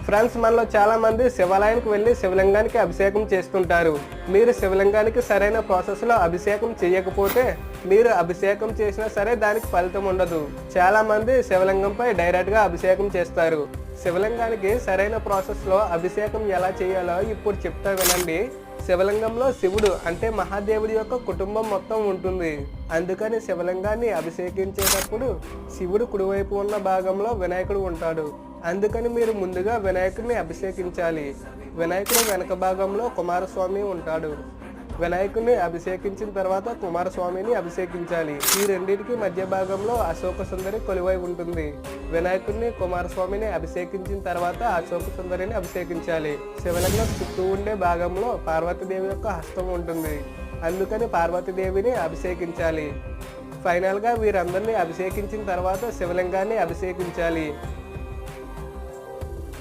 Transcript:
Friends, మనలో చాలా మంది శివాలయానికి వెళ్ళి శివలింగానికి అభిషేకం చేస్తుంటారు. మీరు శివలింగానికి సరైన ప్రాసెస్లో అభిషేకం చేయకపోతే మీరు అభిషేకం చేసినా సరే దానికి ఫలితం ఉండదు. చాలా మంది శివలింగంపై డైరెక్ట్గా అభిషేకం చేస్తారు. శివలింగానికి సరైన ప్రాసెస్లో అభిషేకం ఎలా చేయాలో ఇప్పుడు చెప్తా వినండి. శివలింగంలో శివుడు అంటే మహాదేవుడి యొక్క కుటుంబం మొత్తం ఉంటుంది. అందుకని శివలింగాన్ని అభిషేకించేటప్పుడు శివుడు కుడివైపు ఉన్న భాగంలో వినాయకుడు ఉంటాడు. అందుకని మీరు ముందుగా వినాయకుడిని అభిషేకించాలి. వినాయకుడు వెనక భాగంలో కుమారస్వామి ఉంటాడు. వినాయకుడిని అభిషేకించిన తర్వాత కుమారస్వామిని అభిషేకించాలి. ఈ రెండింటికి మధ్య భాగంలో అశోక సుందరి కొలువై ఉంటుంది. వినాయకుడిని కుమారస్వామిని అభిషేకించిన తర్వాత అశోక సుందరిని అభిషేకించాలి. శివలింగం చుట్టూ ఉండే భాగంలో పార్వతీదేవి యొక్క హస్తం ఉంటుంది. అందుకని పార్వతీదేవిని అభిషేకించాలి. ఫైనల్గా వీరందరినీ అభిషేకించిన తర్వాత శివలింగాన్ని అభిషేకించాలి.